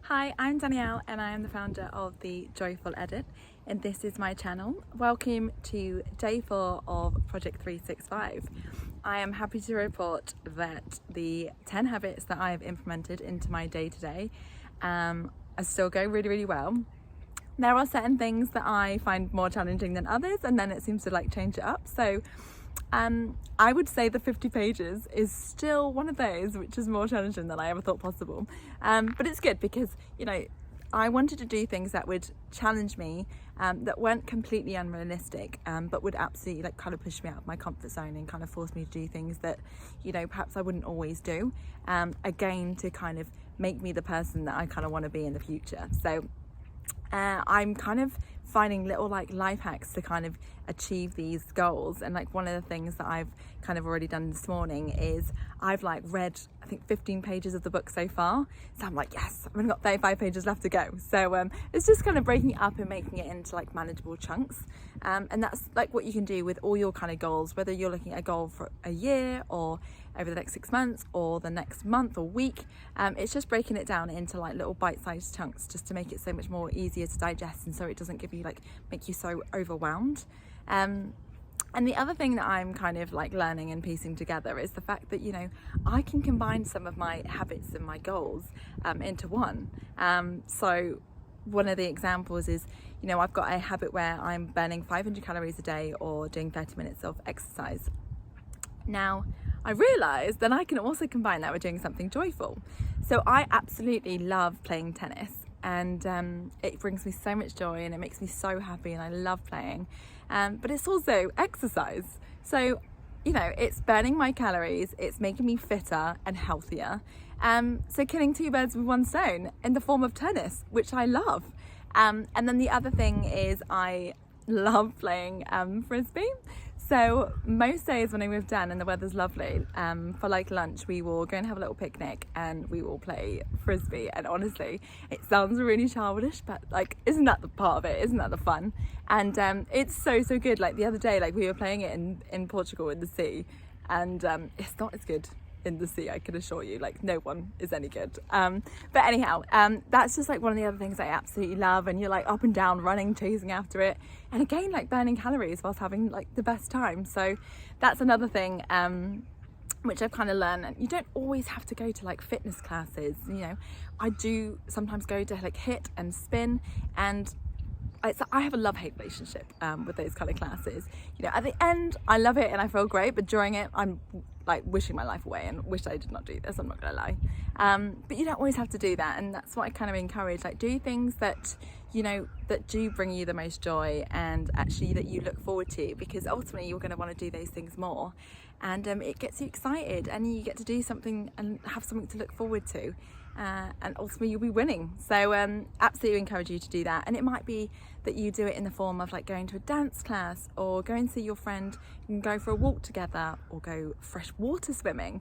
Hi, I'm Danielle and I am the founder of the Joyful Edit, and this is my channel. Welcome to day 4 of Project 365. I am happy to report that the 10 habits that I have implemented into my day-to-day are still going really well. There are certain things that I find more challenging than others, and then it seems to change it up. So I would say the 50 pages is still one of those which is more challenging than I ever thought possible. But it's good because, I wanted to do things that would challenge me, that weren't completely unrealistic, but would absolutely kind of push me out of my comfort zone and kind of force me to do things that, perhaps I wouldn't always do, again, to kind of make me the person that I kind of want to be in the future. So I'm kind of finding little life hacks to kind of achieve these goals, and one of the things that I've kind of already done this morning is I've read I think 15 pages of the book so far, so I'm yes, I've only got 35 pages left to go. So it's just kind of breaking it up and making it into manageable chunks, and that's what you can do with all your kind of goals, whether you're looking at a goal for a year or over the next 6 months or the next month or week. It's just breaking it down into little bite-sized chunks, just to make it so much more easier to digest, and so it doesn't give you make you so overwhelmed. And the other thing that I'm kind of learning and piecing together is the fact that I can combine some of my habits and my goals into one. So one of the examples is, I've got a habit where I'm burning 500 calories a day or doing 30 minutes of exercise. Now, I realised that I can also combine that with doing something joyful. So I absolutely love playing tennis, and it brings me so much joy and it makes me so happy, and I love playing. But it's also exercise. So, it's burning my calories, it's making me fitter and healthier. So killing 2 birds with 1 stone in the form of tennis, which I love. And then the other thing is I love playing frisbee. So most days when I move down and the weather's lovely, for lunch we will go and have a little picnic and we will play frisbee. And honestly, it sounds really childish, but isn't that the part of it? Isn't that the fun? And it's so good. The other day, we were playing it in Portugal in the sea, and it's not as good in the sea, I can assure you. No one is any good. But anyhow, that's just one of the other things I absolutely love, and you're up and down running, chasing after it, and again burning calories whilst having the best time. So that's another thing which I've kind of learned. And you don't always have to go to fitness classes. I do sometimes go to HIIT and spin, and I have a love-hate relationship with those kind of classes. At the end I love it and I feel great, but during it I'm wishing my life away and wish I did not do this, I'm not gonna lie. But you don't always have to do that, and that's what I kind of encourage. Do things that that do bring you the most joy, and actually that you look forward to, because ultimately you're going to want to do those things more, and it gets you excited, and you get to do something and have something to look forward to, and ultimately you'll be winning. So absolutely encourage you to do that. And it might be that you do it in the form of going to a dance class, or go and see your friend and go for a walk together, or go freshwater swimming.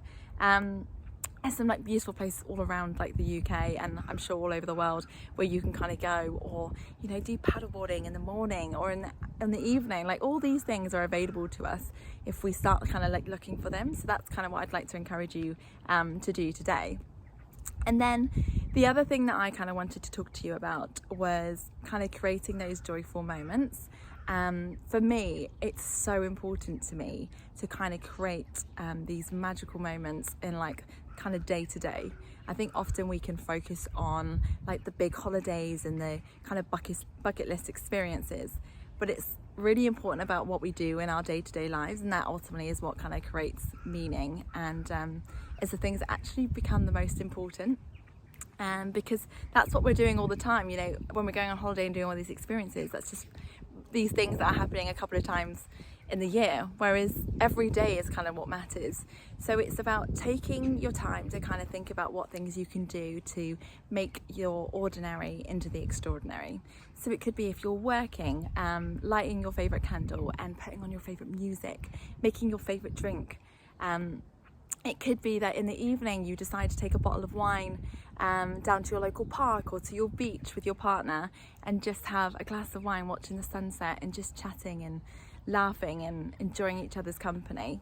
There's some beautiful places all around the UK, and I'm sure all over the world, where you can kind of go, or do paddleboarding in the morning or in the evening. All these things are available to us if we start kind of looking for them. So that's kind of what I'd like to encourage you to do today. And then the other thing that I kind of wanted to talk to you about was kind of creating those joyful moments. For me, it's so important to me to kind of create these magical moments in kind of day to day. I think often we can focus on the big holidays and the kind of bucket list experiences, but it's really important about what we do in our day-to-day lives, and that ultimately is what kind of creates meaning, and it's the things that actually become the most important. Because that's what we're doing all the time. When we're going on holiday and doing all these experiences, that's just these things that are happening a couple of times in the year, whereas every day is kind of what matters. So it's about taking your time to kind of think about what things you can do to make your ordinary into the extraordinary. So it could be, if you're working, lighting your favorite candle and putting on your favorite music, making your favorite drink. It could be that in the evening you decide to take a bottle of wine down to your local park or to your beach with your partner, and just have a glass of wine, watching the sunset and just chatting and laughing and enjoying each other's company.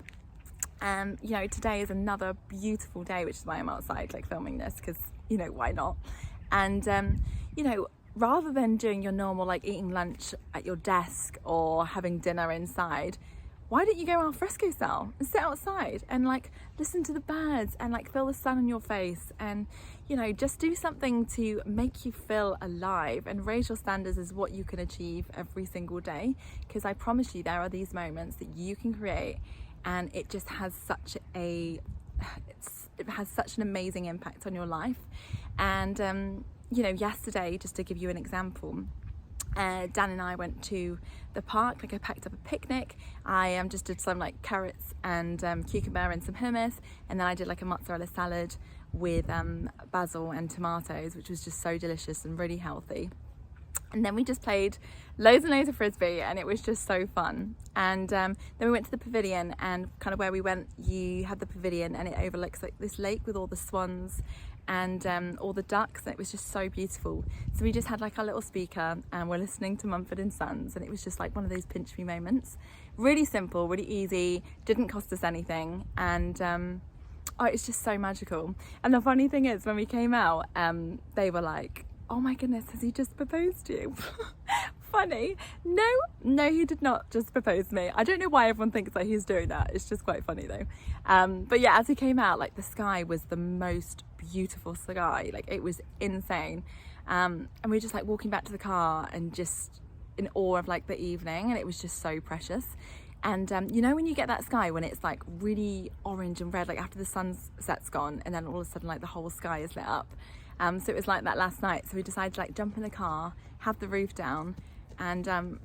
Today is another beautiful day, which is why I'm outside filming this, because why not? And you know, rather than doing your normal like eating lunch at your desk or having dinner inside, why don't you go al fresco style and sit outside and like listen to the birds and like feel the sun on your face, and you know, just do something to make you feel alive and raise your standards as what you can achieve every single day. Because I promise you, there are these moments that you can create, and it just has such it has such an amazing impact on your life. And you know, yesterday, just to give you an example, Dan and I went to the park. Like, I packed up a picnic. I just did some like carrots and cucumber and some hummus, and then I did like a mozzarella salad with basil and tomatoes, which was just so delicious and really healthy. And then we just played loads and loads of frisbee, and it was just so fun. And then we went to the pavilion, and kind of where we went, you had the pavilion and it overlooks like this lake with all the swans and all the ducks, and it was just so beautiful. So we just had like our little speaker and we're listening to Mumford & Sons, and it was just like one of those pinch me moments. Really simple, really easy, didn't cost us anything, and oh, it's just so magical. And the funny thing is, when we came out, they were like, oh my goodness, has he just proposed to you? Funny. No, he did not just propose to me. I don't know why everyone thinks that he's doing that. It's just quite funny though. But yeah, as he came out, like the sky was the most beautiful sky. Like, it was insane. And we were just like walking back to the car and just in awe of like the evening, and it was just so precious. And you know, when you get that sky when it's like really orange and red, like after the sunset's gone, and then all of a sudden like the whole sky is lit up. So it was like that last night. So we decided to like jump in the car, have the roof down, and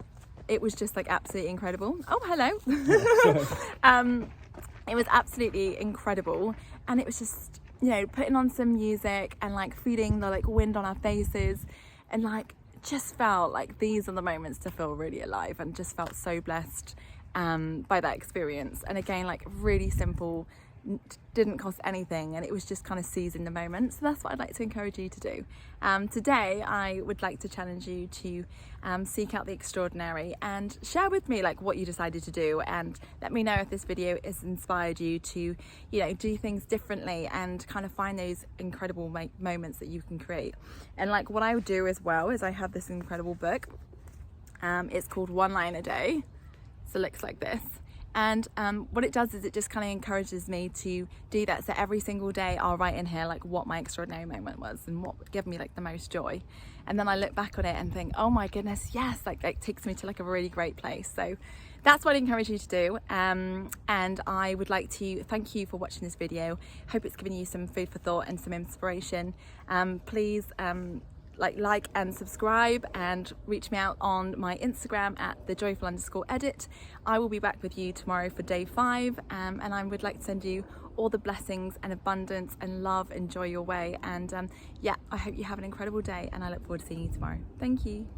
it was just like absolutely incredible. Oh, hello. It was absolutely incredible, and it was just, you know, putting on some music and like feeling the like wind on our faces, and like just felt like these are the moments to feel really alive, and just felt so blessed by that experience. And again, like really simple, didn't cost anything, and it was just kind of seizing the moment. So that's what I'd like to encourage you to do. Today I would like to challenge you to seek out the extraordinary and share with me like what you decided to do, and let me know if this video has inspired you to, you know, do things differently and kind of find those incredible moments that you can create. And like what I would do as well is I have this incredible book. It's called One Line a Day. So it looks like this. And what it does is it just kind of encourages me to do that. So every single day I'll write in here like what my extraordinary moment was and what would give me like the most joy. And then I look back on it and think, oh my goodness, yes, like it takes me to like a really great place. So that's what I encourage you to do. And I would like to thank you for watching this video. Hope it's given you some food for thought and some inspiration. Please like and subscribe, and reach me out on my Instagram at thejoyful_edit. I will be back with you tomorrow for day 5, and I would like to send you all the blessings and abundance and love and joy your way. And yeah, I hope you have an incredible day, and I look forward to seeing you tomorrow. Thank you.